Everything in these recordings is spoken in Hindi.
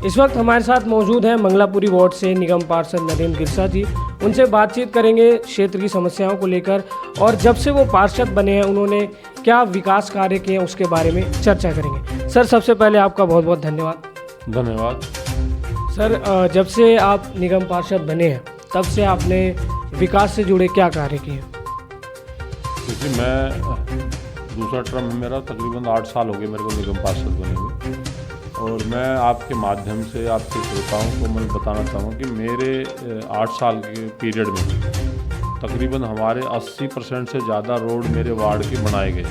इस वक्त हमारे साथ मौजूद हैं मंगलापुरी वार्ड से निगम पार्षद नरेंद्र गिरसा जी। उनसे बातचीत करेंगे क्षेत्र की समस्याओं को लेकर और जब से वो पार्षद बने हैं उन्होंने क्या विकास कार्य किए हैं उसके बारे में चर्चा करेंगे। सर, सबसे पहले आपका बहुत बहुत धन्यवाद। धन्यवाद। सर, जब से आप निगम पार्षद बने हैं तब से आपने विकास से जुड़े क्या कार्य किए? क्योंकि मैं दूसरा टर्म है मेरा, तकरीबन 8 साल हो गए मेरे को निगम पार्षद बने हुए, और मैं आपके माध्यम से आपके श्रोताओं को मैं बताना चाहूँगा कि मेरे 8 साल के पीरियड में तकरीबन हमारे 80% से ज़्यादा रोड मेरे वार्ड के बनाए गए।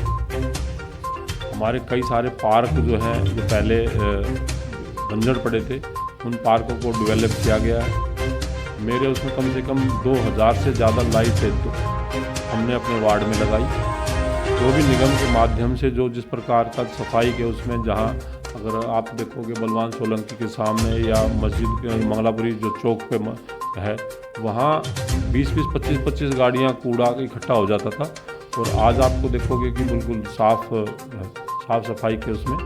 हमारे कई सारे पार्क जो हैं जो पहले बंजर पड़े थे, उन पार्कों को डेवलप किया गया है। मेरे उसमें कम से कम 2000 से ज़्यादा लाइट है तो हमने अपने वार्ड में लगाई। जो भी निगम के माध्यम से जो जिस प्रकार का सफाई के उसमें, जहाँ अगर आप देखोगे बलवान सोलंकी के सामने या मस्जिद के मंगलापुरी जो चौक पे है, वहाँ 20-20, 25-25 गाड़ियाँ कूड़ा इकट्ठा हो जाता था, और आज आपको देखोगे कि बिल्कुल साफ सफाई के उसमें।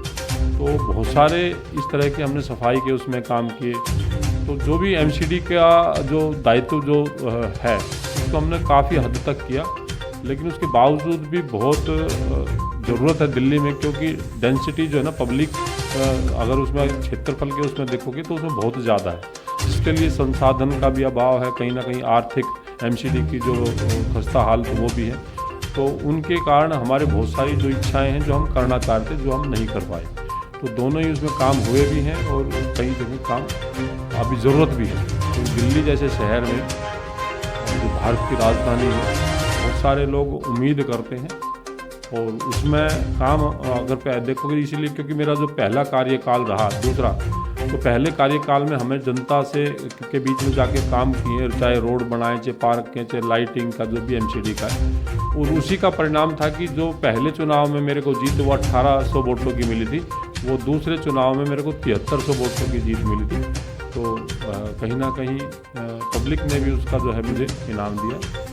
तो बहुत सारे इस तरह के हमने सफाई के उसमें काम किए। तो जो भी एमसीडी का जो दायित्व जो है उसको हमने काफ़ी हद तक किया, लेकिन उसके बावजूद भी बहुत ज़रूरत है दिल्ली में, क्योंकि डेंसिटी जो है ना पब्लिक अगर उसमें क्षेत्रफल के उसमें देखोगे तो उसमें बहुत ज़्यादा है, जिसके लिए संसाधन का भी अभाव है, कहीं ना कहीं आर्थिक एमसीडी की जो खस्ता हाल तो वो भी है। तो उनके कारण हमारे बहुत सारी जो इच्छाएं हैं जो हम करना चाहते जो हम नहीं कर पाए, तो दोनों ही उसमें काम हुए भी हैं और कई जगह काम अभी ज़रूरत भी है। तो दिल्ली जैसे शहर में जो भारत की राजधानी है, बहुत सारे लोग उम्मीद करते हैं, और उसमें काम अगर देखोगे, इसीलिए क्योंकि मेरा जो पहला कार्यकाल रहा, दूसरा तो पहले कार्यकाल में हमें जनता से के बीच में जाके काम किए, चाहे रोड बनाए, चाहे पार्क के, चाहे लाइटिंग का जो भी एमसीडी का है, और उसी का परिणाम था कि जो पहले चुनाव में मेरे को जीत वो 1800 वोटों की मिली थी, वो दूसरे चुनाव में मेरे को 7300 वोटों की जीत मिली थी। तो कहीं ना कहीं पब्लिक ने भी उसका जो है मुझे इनाम दिया।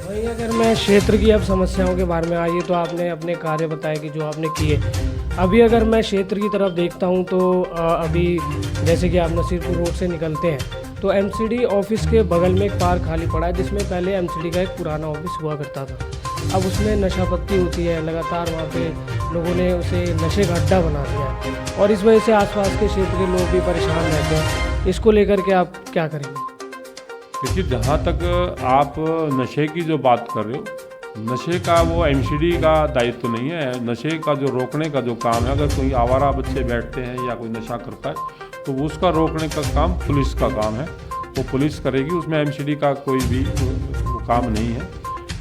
वहीं अगर मैं क्षेत्र की अब समस्याओं के बारे में आइए, तो आपने अपने कार्य बताए कि जो आपने किए। अभी अगर मैं क्षेत्र की तरफ देखता हूं तो अभी जैसे कि आप नसीरपुर रोड से निकलते हैं तो एमसीडी ऑफिस के बगल में एक पार्क खाली पड़ा है, जिसमें पहले एमसीडी का एक पुराना ऑफिस हुआ करता था। अब उसमें नशापत्ती होती है लगातार, वहाँ पे लोगों ने उसे नशे का अड्डा बना दिया है, और इस वजह से आसपास के क्षेत्र के लोग भी परेशान रहते हैं। इसको लेकर के आप क्या करेंगे? देखिए, जहाँ तक आप नशे की जो बात कर रहे हो, नशे का वो एमसीडी का दायित्व नहीं है। नशे का जो रोकने का जो काम है, अगर कोई आवारा बच्चे बैठते हैं या कोई नशा करता है तो उसका रोकने का काम पुलिस का काम है, वो पुलिस करेगी, उसमें एमसीडी का कोई भी काम नहीं है।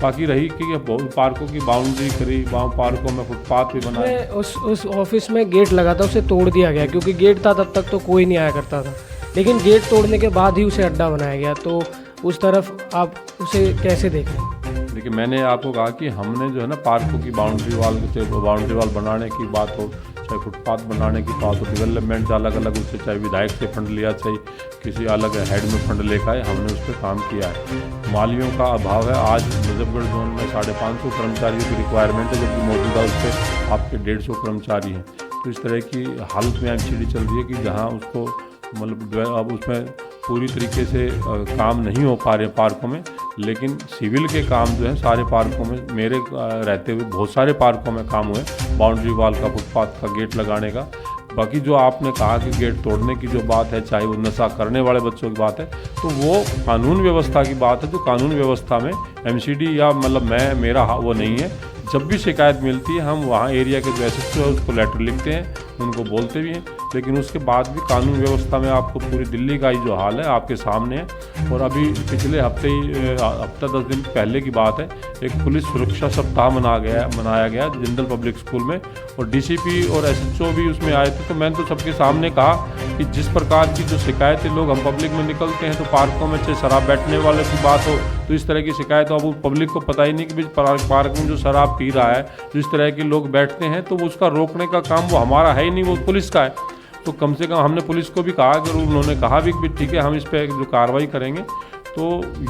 बाकी रही कि पार्कों की बाउंड्री करी, पार्कों में फुटपाथ भी बनाए। उस ऑफिस में गेट लगा था, उसे तोड़ दिया गया, क्योंकि गेट था तब तक तो कोई नहीं आया करता था, लेकिन गेट तोड़ने के बाद ही उसे अड्डा बनाया गया। तो उस तरफ आप उसे कैसे देख रहे हैं? देखिए, मैंने आपको कहा कि हमने जो है ना पार्कों की बाउंड्री वाल बनाने की बात हो, चाहे फुटपाथ बनाने की बात हो, डेवलपमेंट अलग अलग उससे, चाहे विधायक से फंड लिया, चाहे किसी अलग हेड में फंड लेकर आए, हमने उस पर काम किया है। मालियों का अभाव है। आज नजफगढ़ जोन में 550 कर्मचारियों की रिक्वायरमेंट है, जबकि मौजूदा उस पर आपके 150 कर्मचारी हैं। तो इस तरह की हालत में एमसीडी चल रही है कि जहाँ उसको मतलब अब उसमें पूरी तरीके से काम नहीं हो पा रहे पार्कों में, लेकिन सिविल के काम जो है सारे पार्कों में, मेरे रहते हुए बहुत सारे पार्कों में काम हुए, बाउंड्री वाल का, फुटपाथ का, गेट लगाने का। बाकी जो आपने कहा कि गेट तोड़ने की जो बात है, चाहे वो नशा करने वाले बच्चों की बात है, तो वो कानून व्यवस्था की बात है। जो कानून व्यवस्था में एमसीडी या मतलब मेरा वो नहीं है। जब भी शिकायत मिलती है हम वहाँ एरिया के जो एसएचओ है उसको लेटर लिखते हैं, उनको बोलते भी हैं, लेकिन उसके बाद भी कानून व्यवस्था में आपको पूरी दिल्ली का ही जो हाल है आपके सामने है। और अभी पिछले हफ्ता 10 दिन पहले की बात है, एक पुलिस सुरक्षा सप्ताह मनाया गया जिंदल पब्लिक स्कूल में, और डीसीपी और एसएचओ भी उसमें आए थे। तो मैंने तो सबके सामने कहा कि जिस प्रकार की जो शिकायतें लोग हम पब्लिक में निकलते हैं, तो पार्कों में चाहे शराब बैठने वाले की बात हो, तो इस तरह की शिकायत हो, अब पब्लिक को पता ही नहीं कि पार्क में जो शराब पी रहा है, जिस तरह के लोग बैठते हैं, तो उसका रोकने का काम वो हमारा है ही नहीं, वो पुलिस का है। तो कम से कम हमने पुलिस को भी कहा, अगर उन्होंने कहा भी ठीक है हम इस पर जो कार्रवाई करेंगे। तो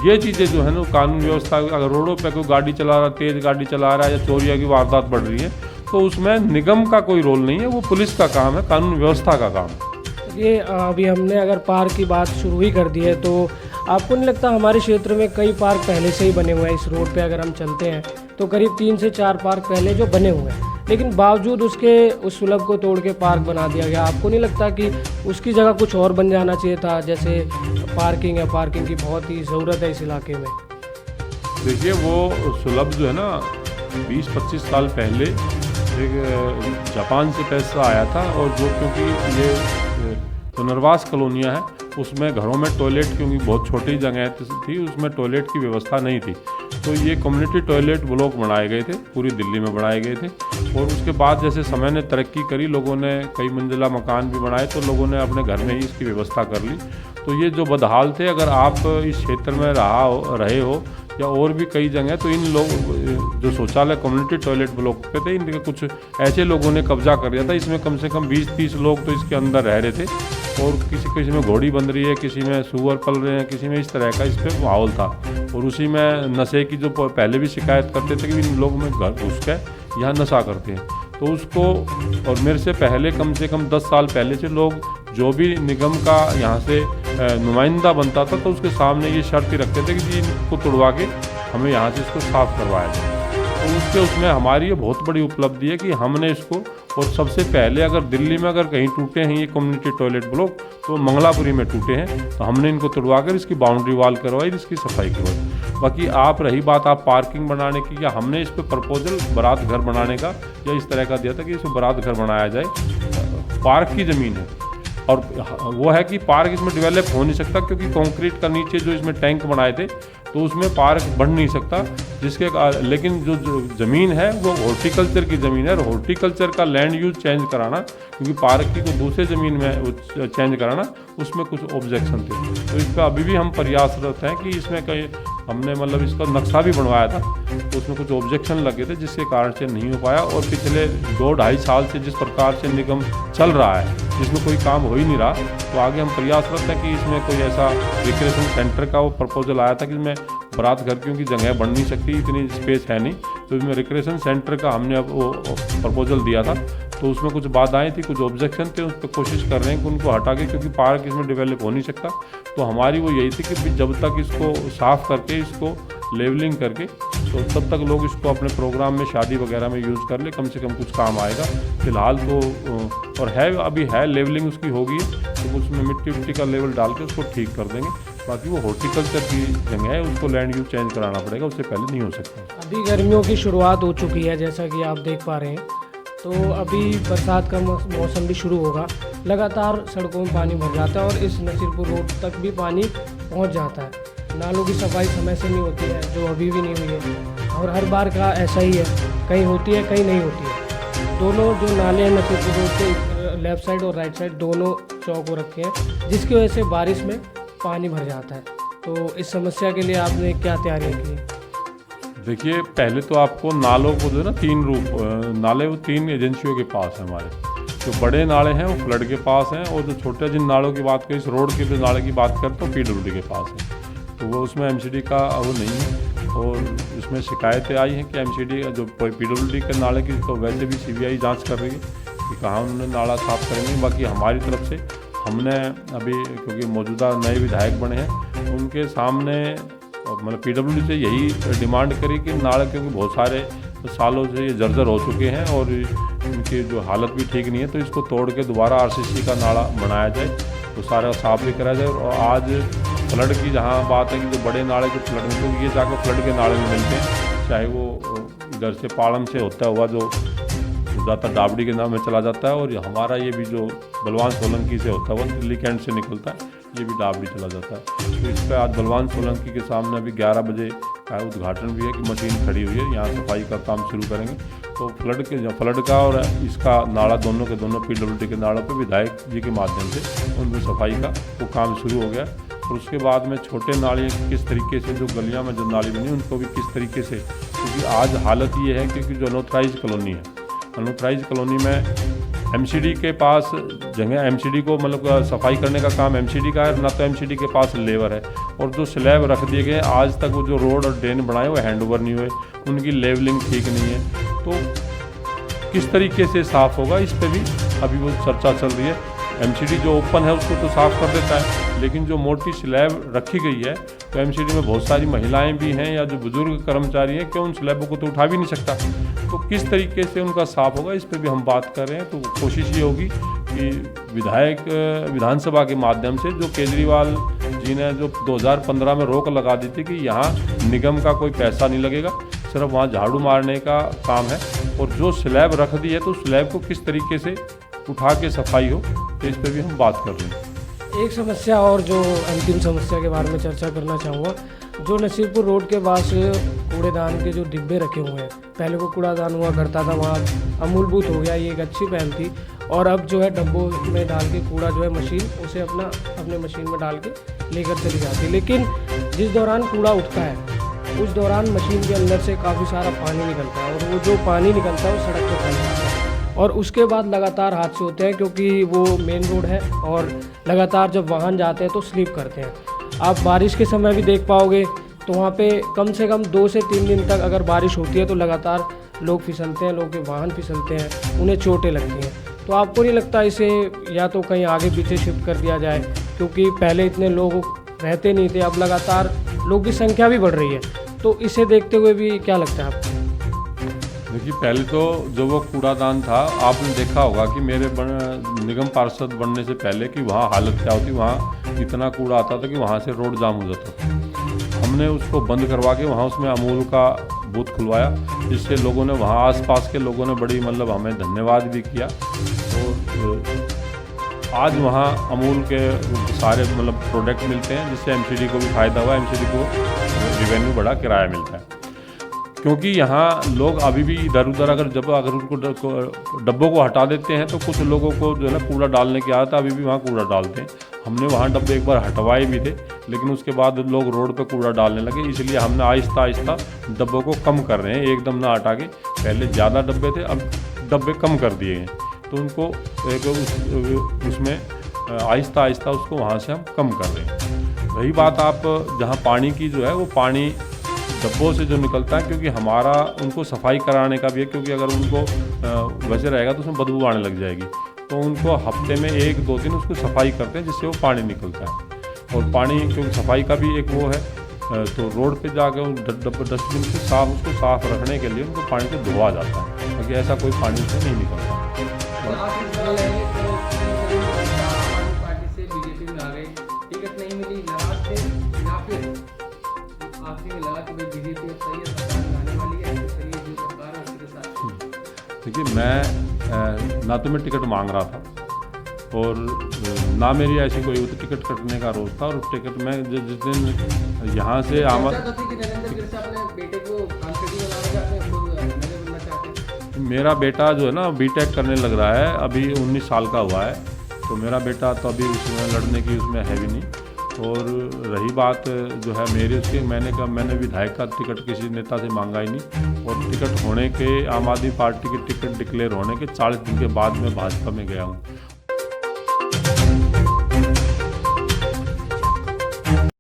ये चीज़ें जो है ना कानून व्यवस्था, अगर रोडों पे कोई गाड़ी चला रहा है, तेज़ गाड़ी चला रहा है, या चोरियों की वारदात बढ़ रही है, तो उसमें निगम का कोई रोल नहीं है, वो पुलिस का काम है, कानून व्यवस्था का काम है। ये अभी हमने अगर पार्क की बात शुरू ही कर दी है, तो आपको नहीं लगता हमारे क्षेत्र में कई पार्क पहले से ही बने हुए हैं? इस रोड पे अगर हम चलते हैं तो करीब 3 से 4 पार्क पहले जो बने हुए हैं, लेकिन बावजूद उसके उस सुलभ को तोड़ के पार्क बना दिया गया। आपको नहीं लगता कि उसकी जगह कुछ और बन जाना चाहिए था? जैसे पार्किंग है, पार्किंग की बहुत ही ज़रूरत है इस इलाके में। देखिए, वो सुलभ जो है ना, 20-25 साल पहले एक जापान से पैसा आया था, और जो क्योंकि ये पुनर्वास कॉलोनियाँ हैं, उसमें घरों में टॉयलेट, क्योंकि बहुत छोटी जगह थी, उसमें टॉयलेट की व्यवस्था नहीं थी, तो ये कम्युनिटी टॉयलेट ब्लॉक बनाए गए थे, पूरी दिल्ली में बनाए गए थे। और उसके बाद जैसे समय ने तरक्की करी, लोगों ने कई मंजिला मकान भी बनाए, तो लोगों ने अपने घर में ही इसकी व्यवस्था कर ली। तो ये जो बदहाल थे, अगर आप इस क्षेत्र में रहे हो या और भी कई जगह, तो इन लोग जो शौचालय कम्युनिटी टॉयलेट ब्लॉक पे थे, इनके कुछ ऐसे लोगों ने कब्जा कर लिया था। इसमें कम से कम 20-30 लोग तो इसके अंदर रह रहे थे, और किसी में घोड़ी बंध रही है, किसी में सूअर पल रहे हैं, किसी में इस तरह का इस पर माहौल था। और उसी में नशे की जो पहले भी शिकायत करते थे कि इन लोगों में घर घुस के यहाँ नशा करते हैं, तो उसको, और मेरे से पहले कम से कम 10 साल पहले से लोग, जो भी निगम का यहाँ से नुमाइंदा बनता था, तो उसके सामने ये शर्त ही रखते थे कि जी इनको तुड़वा के हमें यहाँ से इसको साफ़ करवाया जाए। तो उसमें हमारी ये बहुत बड़ी उपलब्धि है कि हमने इसको, और सबसे पहले अगर दिल्ली में अगर कहीं टूटे हैं ये कम्युनिटी टॉयलेट ब्लॉक, तो मंगलापुरी में टूटे हैं, तो हमने इनको तुड़वा कर इसकी बाउंड्री वॉल करवाई, इसकी सफाई करवाई। बाकी आप रही बात आप पार्किंग बनाने की, या हमने इस पर प्रपोजल बारात घर बनाने का या इस तरह का दिया था कि इसमें बारात घर बनाया जाए। पार्क की ज़मीन है, और वो है कि पार्क इसमें डेवलप हो नहीं सकता, क्योंकि कंक्रीट का नीचे जो इसमें टैंक बनाए थे, तो उसमें पार्क बन नहीं सकता, लेकिन जो ज़मीन है वो हॉर्टिकल्चर की ज़मीन है, और हॉर्टिकल्चर का लैंड यूज चेंज कराना, क्योंकि पार्क की को दूसरे ज़मीन में चेंज कराना, उसमें कुछ ऑब्जेक्शन थे। तो इस पर अभी भी हम प्रयासरत हैं कि इसमें कहीं हमने मतलब इसका नक्शा भी बनवाया था, तो उसमें कुछ ऑब्जेक्शन लगे थे, जिसके कारण से नहीं हो पाया। और पिछले 2-2.5 साल से जिस प्रकार से निगम चल रहा है, जिसमें कोई काम हो ही नहीं रहा, तो आगे हम प्रयासरत हैं कि इसमें कोई ऐसा रिक्रिएशन सेंटर का वो प्रपोजल आया था कि इसमें बारात घर, क्योंकि जगह बन नहीं सकती, इतनी स्पेस है नहीं, तो इसमें रिक्रिएशन सेंटर का हमने अब वो प्रपोजल दिया था। तो उसमें कुछ बाधाएं थी, कुछ ऑब्जेक्शन थे, उस पर कोशिश कर रहे हैं कि उनको हटा के, क्योंकि पार्क इसमें डेवलप हो नहीं सकता। तो हमारी वो यही थी कि जब तक इसको साफ़ करके, इसको लेवलिंग करके, तो तब तक लोग इसको अपने प्रोग्राम में, शादी वगैरह में यूज़ कर ले, कम से कम कुछ काम आएगा। फिलहाल तो और है, अभी है लेवलिंग उसकी होगी, तो उसमें मिट्टी का लेवल डाल के उसको ठीक कर देंगे। बाकी वो हॉर्टिकल्चर की जगह है, उसको लैंड यूज चेंज कराना पड़ेगा, उससे पहले नहीं हो सकता। अभी गर्मियों की शुरुआत हो चुकी है, जैसा कि आप देख पा रहे हैं, तो अभी बरसात का मौसम भी शुरू होगा। लगातार सड़कों में पानी भर जाता है, और इस नसीरपुर रोड तक भी पानी पहुंच जाता है। नालों की सफाई समय से नहीं होती है, जो अभी भी नहीं हुई है, और हर बार का ऐसा ही है, कहीं होती है कहीं नहीं होती है। दोनों जो नाले हैं नसीरपुर रोड के लेफ़्ट साइड और राइट साइड, दोनों चौक हो रखे हैं, जिसकी वजह से बारिश में पानी भर जाता है। तो इस समस्या के लिए आपने क्या तैयारियाँ की? देखिए, पहले तो आपको नालों को जो है ना, 3 रूप नाले, वो 3 एजेंसियों के पास है हमारे। जो बड़े नाले हैं वो फ्लड के पास हैं, और जो छोटे जिन नालों की बात करें, इस रोड के जो नाले की बात करें, तो PWD के पास है। तो वो उसमें MCD का वो नहीं है, और इसमें शिकायतें आई हैं कि MCD जो PWD के नाले की, तो वैसे भी CBI जांच कर रही है कि कहाँ उन्होंने नाला साफ़ करेंगे। बाकी हमारी तरफ से हमने अभी, क्योंकि मौजूदा नए विधायक बने हैं, उनके सामने मतलब PWD से यही डिमांड करी कि नाले, क्योंकि बहुत सारे सालों से ये जर्जर हो चुके हैं और इनकी जो हालत भी ठीक नहीं है, तो इसको तोड़ के दोबारा RCC का नाला बनाया जाए, तो सारा साफ भी कराया जाए। और आज फ्लड की जहाँ बात है कि जो बड़े नाले जो फ्लड में, तो ये जाकर फ्लड के नाले में मिलते हैं, चाहे वो इधर से पालम से होता हुआ जो जाता डाबड़ी के नाम में चला जाता है, और हमारा ये भी जो बलवान सोलंकी से होता हुआ दिल्ली कैंट से निकलता है, ये भी डाबड़ी चला जाता है। तो इस पर आज बलवान सोलंकी के सामने अभी 11 बजे का उद्घाटन भी है कि मशीन खड़ी हुई है, यहाँ सफाई का काम शुरू करेंगे। तो फ्लड का और इसका नाला, दोनों के दोनों PWD के नालों पे विधायक जी के माध्यम से उनमें सफाई का वो काम शुरू हो गया। और उसके बाद में छोटे नाले किस तरीके से, जो गलियाँ में जो नाली बनी, उनको भी किस तरीके से, क्योंकि आज हालत ये है क्योंकि जो अनऑथराइज कॉलोनी है, अनऑथराइज कॉलोनी में MCD के पास जगह, MCD को मतलब सफाई करने का काम MCD का है, ना तो MCD के पास लेबर है। और जो स्लैब रख दिए गए आज तक, वो जो रोड और ड्रेन बनाए हुए हैंड ओवर नहीं हुए, उनकी लेवलिंग ठीक नहीं है। तो किस तरीके से साफ़ होगा, इस पर भी अभी वो चर्चा चल रही है। एमसीडी जो ओपन है उसको तो साफ़ कर देता है, लेकिन जो मोटी स्लैब रखी गई है तो एमसीडी में बहुत सारी महिलाएं भी हैं या जो बुजुर्ग कर्मचारी हैं, क्यों उन स्लैबों को तो उठा भी नहीं सकता। तो किस तरीके से उनका साफ़ होगा, इस पर भी हम बात कर रहे हैं। तो कोशिश ये होगी कि विधानसभा के माध्यम से जो केजरीवाल जी ने जो 2015 में रोक लगा दी थी कि यहाँ निगम का कोई पैसा नहीं लगेगा, सिर्फ वहाँ झाड़ू मारने का काम है, और जो स्लैब रख दी है तो स्लैब को किस तरीके से उठा के सफाई हो, तो इस पर भी हम बात कर रहे हैं। एक समस्या और जो अंतिम समस्या के बारे में चर्चा करना चाहूँगा, जो नसीरपुर रोड के पास कूड़ेदान के जो डिब्बे रखे हुए हैं, पहले वो कूड़ादान हुआ करता था, वहाँ अमूलभूत हो गया, ये एक अच्छी पहल थी, और अब जो है डब्बों में डाल के कूड़ा जो है मशीन उसे अपने मशीन में डाल के लेकर चली जाती है। लेकिन जिस दौरान कूड़ा उठता है उस दौरान मशीन के अंदर से काफ़ी सारा पानी निकलता है, और वो जो पानी निकलता है वो सड़क पर फैल जाता है, और उसके बाद लगातार हादसे होते हैं, क्योंकि वो मेन रोड है और लगातार जब वाहन जाते हैं तो स्लिप करते हैं। आप बारिश के समय भी देख पाओगे तो वहाँ पे कम से कम 2 से 3 दिन तक अगर बारिश होती है तो लगातार लोग फिसलते हैं, लोगों के वाहन फिसलते हैं, उन्हें चोटें लगती हैं। तो आपको नहीं लगता इसे या तो कहीं आगे पीछे शिफ्ट कर दिया जाए, क्योंकि पहले इतने लोग रहते नहीं थे, अब लगातार लोगों की संख्या भी बढ़ रही है, तो इसे देखते हुए भी क्या लगता है आपको? देखिए, पहले तो जो वो कूड़ादान था, आपने देखा होगा कि मेरे निगम पार्षद बनने से पहले कि वहाँ हालत क्या होती, वहाँ इतना कूड़ा आता था कि वहाँ से रोड जाम हो जाता था। हमने उसको बंद करवा के वहाँ उसमें अमूल का बूथ खुलवाया, जिससे लोगों ने वहाँ आसपास के लोगों ने बड़ी हमें धन्यवाद भी किया। और आज वहाँ अमूल के सारे प्रोडक्ट मिलते हैं, जिससे एमसीडी को भी फ़ायदा हुआ, एमसीडी को रिवेन्यू बढ़ा, किराया मिलता है। क्योंकि यहाँ लोग अभी भी इधर उधर अगर उनको डब्बों को हटा देते हैं तो कुछ लोगों को जो है ना कूड़ा डालने की आदत है, अभी भी वहाँ कूड़ा डालते हैं। हमने वहाँ डब्बे एक बार हटवाए भी थे, लेकिन उसके बाद लोग रोड पे कूड़ा डालने लगे, इसलिए हमने आहिस्ता आहिस्ता डब्बों को कम कर रहे हैं, एकदम ना हटा के। पहले ज़्यादा डब्बे थे, अब डब्बे कम कर दिए हैं, तो उनको उसमें आहिस्ता आहिस्ता उसको वहाँ से हम कम कर रहे हैं। रही बात आप जहाँ पानी की, जो है वो पानी डब्बों से जो निकलता है, क्योंकि हमारा उनको सफाई कराने का भी है, क्योंकि अगर उनको वैसे रहेगा तो उसमें बदबू आने लग जाएगी, तो उनको हफ्ते में 1-2 दिन उसको सफाई करते हैं, जिससे वो पानी निकलता है। और पानी क्योंकि सफाई का भी एक वो है, तो रोड पे जाकर डस्टबिन से उसको साफ रखने के लिए उनको पानी से धोआ जाता है, क्योंकि ऐसा कोई पानी से नहीं निकलता। देखिए, मैं ना तो मैं टिकट मांग रहा था और ना मेरी ऐसी कोई टिकट कटने का रोज़ था, और टिकट मैं जिस दिन यहाँ से मेरा बेटा जो है ना बीटेक करने लग रहा है, अभी 19 साल का हुआ है, तो मेरा बेटा तो अभी उसमें लड़ने की उसमें है भी नहीं। और रही बात जो है मेरी, उसकी मैंने विधायक का टिकट किसी नेता से मांगा ही नहीं, और टिकट होने के आम आदमी पार्टी की टिकट डिक्लेयर होने के 40 दिन के बाद मैं भाजपा में गया हूँ,